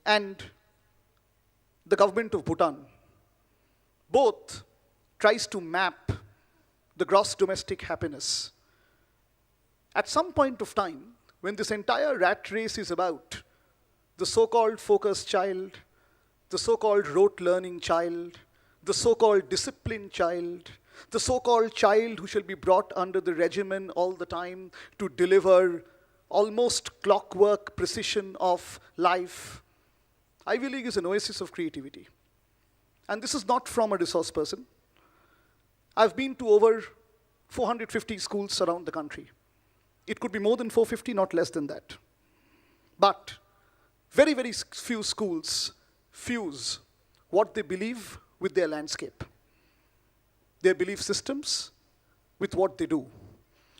and the government of Bhutan both tries to map the gross domestic happiness. At some point of time, when this entire rat race is about the so-called focused child, the so-called rote learning child, the so-called disciplined child, the so-called child who shall be brought under the regimen all the time to deliver almost clockwork precision of life, Ivy League is an oasis of creativity. And this is not from a resource person. I've been to over 450 schools around the country. It could be more than 450, not less than that. But very, very few schools fuse what they believe with their landscape, their belief systems with what they do.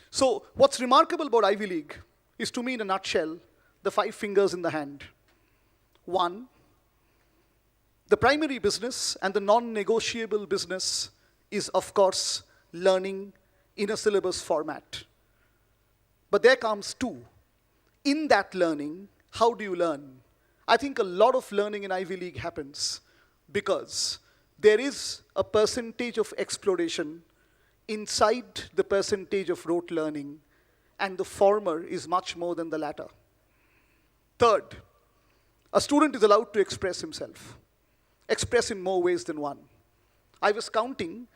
So what's remarkable about Ivy League is, to me, in a nutshell, the 5 fingers in the hand. 1, the primary business and the non-negotiable business is, of course, learning in a syllabus format. But there comes 2. In that learning, how do you learn? I think a lot of learning in Ivy League happens because there is a percentage of exploration inside the percentage of rote learning, and the former is much more than the latter. 3rd, a student is allowed to express himself, express in more ways than one. I was counting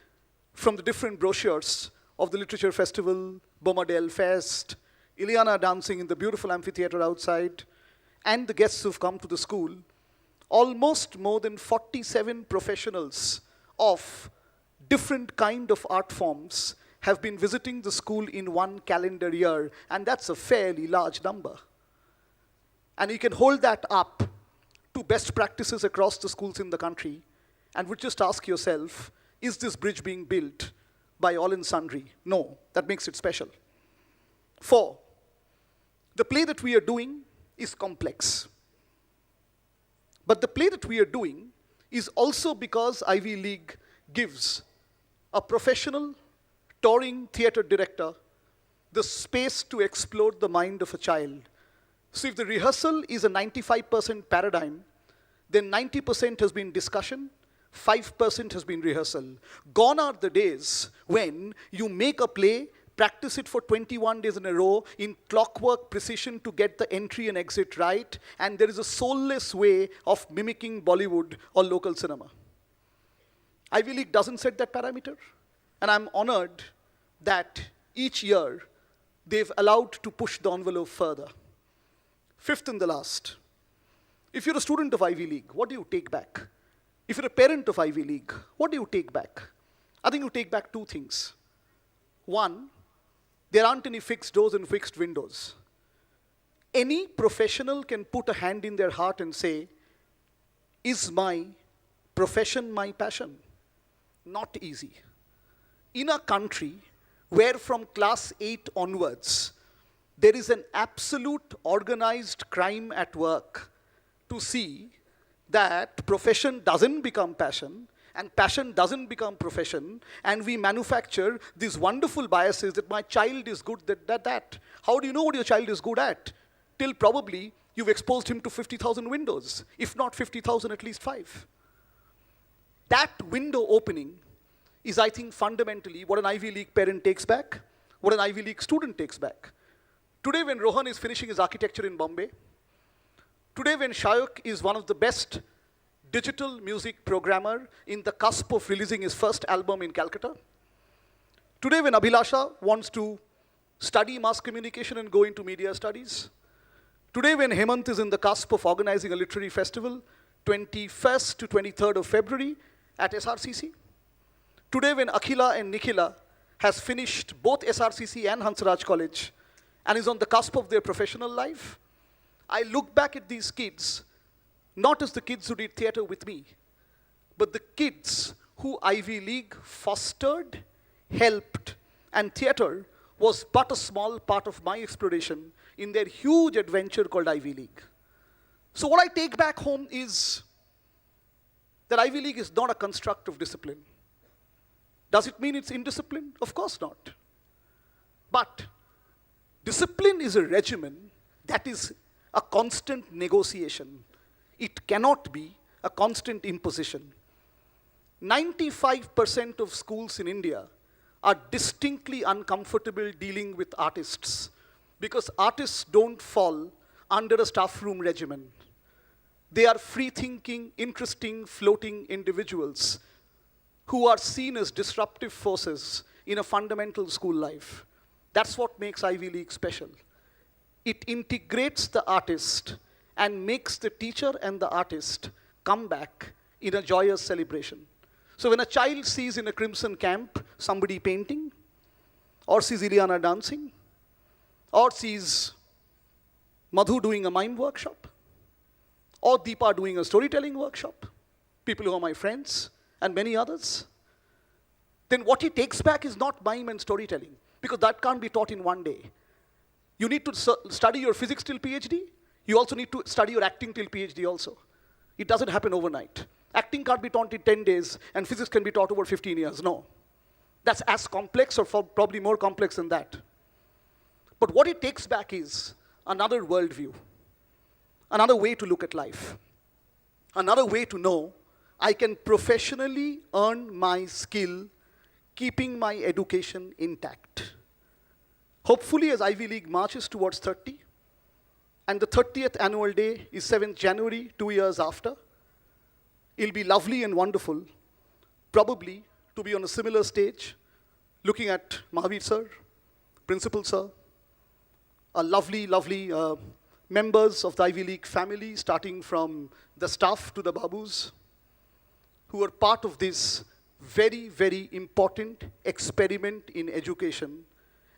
from the different brochures of the Literature Festival, Bomadale Fest, Ileana dancing in the beautiful amphitheater outside, and the guests who've come to the school, almost more than 47 professionals of different kind of art forms have been visiting the school in one calendar year, and that's a fairly large number. And you can hold that up to best practices across the schools in the country, and would just ask yourself, is this bridge being built by all and sundry? No, that makes it special. 4, the play that we are doing is complex. But the play that we are doing is also because Ivy League gives a professional touring theater director the space to explore the mind of a child. So if the rehearsal is a 95% paradigm, then 90% has been discussion, 5% has been rehearsal. Gone are the days when you make a play, practice it for 21 days in a row in clockwork precision to get the entry and exit right, and there is a soulless way of mimicking Bollywood or local cinema. Ivy League doesn't set that parameter, and I'm honored that each year they've allowed to push the envelope further. 5th and the last, if you're a student of Ivy League, what do you take back? If you're a parent of Ivy League, what do you take back? I think you take back 2 things. 1, there aren't any fixed doors and fixed windows. Any professional can put a hand in their heart and say, is my profession my passion? Not easy. In a country where from class 8 onwards, there is an absolute organized crime at work to see that profession doesn't become passion, and passion doesn't become profession, and we manufacture these wonderful biases that my child is good at that. How do you know what your child is good at? Till probably you've exposed him to 50,000 windows. If not 50,000, at least 5. That window opening is, I think, fundamentally what an Ivy League parent takes back, what an Ivy League student takes back. Today when Rohan is finishing his architecture in Bombay, today when Shayuk is one of the best digital music programmer in the cusp of releasing his first album in Calcutta, today when Abhilasha wants to study mass communication and go into media studies, today when Hemant is in the cusp of organizing a literary festival, 21st to 23rd of February at SRCC, today when Akhila and Nikhila has finished both SRCC and Hansraj College and is on the cusp of their professional life, I look back at these kids, not as the kids who did theater with me, but the kids who Ivy League fostered, helped, and theater was but a small part of my exploration in their huge adventure called Ivy League. So what I take back home is that Ivy League is not a construct of discipline. Does it mean it's indiscipline? Of course not. But discipline is a regimen that is a constant negotiation. It cannot be a constant imposition. 95% of schools in India are distinctly uncomfortable dealing with artists because artists don't fall under a staff room regimen. They are free-thinking, interesting, floating individuals who are seen as disruptive forces in a fundamental school life. That's what makes Ivy League special. It integrates the artist and makes the teacher and the artist come back in a joyous celebration. So when a child sees in a crimson camp somebody painting, or sees Ileana dancing, or sees Madhu doing a mime workshop, or Deepa doing a storytelling workshop, people who are my friends, and many others, then what he takes back is not mime and storytelling, because that can't be taught in one day. You need to study your physics till PhD. You also need to study your acting till PhD also. It doesn't happen overnight. Acting can't be taught in 10 days, and physics can be taught over 15 years. No. That's as complex, or probably more complex than that. But what it takes back is another worldview, another way to look at life, another way to know I can professionally earn my skill, keeping my education intact. Hopefully, as Ivy League marches towards 30, and the 30th annual day is 7th January, 2 years after, it'll be lovely and wonderful, probably, to be on a similar stage, looking at Mahavir sir, principal sir, a lovely, lovely members of the Ivy League family, starting from the staff to the babus, who are part of this very, very important experiment in education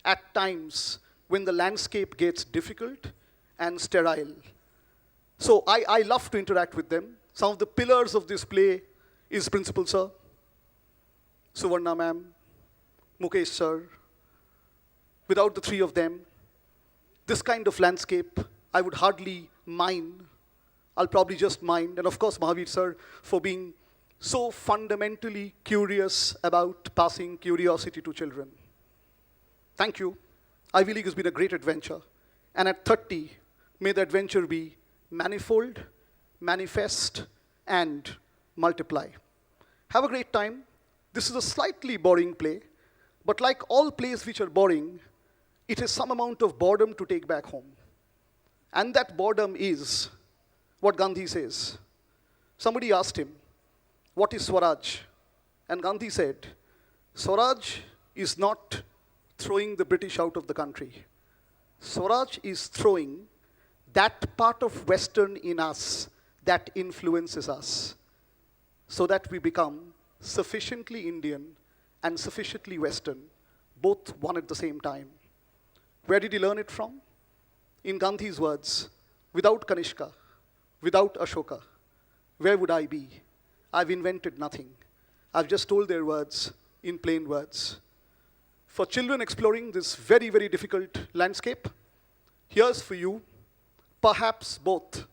at times when the landscape gets difficult and sterile. So I love to interact with them. Some of the pillars of this play is Principal Sir, Suvarna ma'am, Mukesh sir. Without the three of them, this kind of landscape, I would hardly mind. I'll probably just mind. And of course, Mahavir sir, for being so fundamentally curious about passing curiosity to children. Thank you. Ivy League has been a great adventure. And at 30, may the adventure be manifold, manifest, and multiply. Have a great time. This is a slightly boring play, but like all plays which are boring, it has some amount of boredom to take back home. And that boredom is what Gandhi says. Somebody asked him, what is Swaraj? And Gandhi said, Swaraj is not throwing the British out of the country. Swaraj is throwing that part of Western in us that influences us so that we become sufficiently Indian and sufficiently Western, both one at the same time. Where did he learn it from? In Gandhi's words, without Kanishka, without Ashoka, where would I be? I've invented nothing. I've just told their words in plain words. For children exploring this very, very difficult landscape, here's for you, perhaps both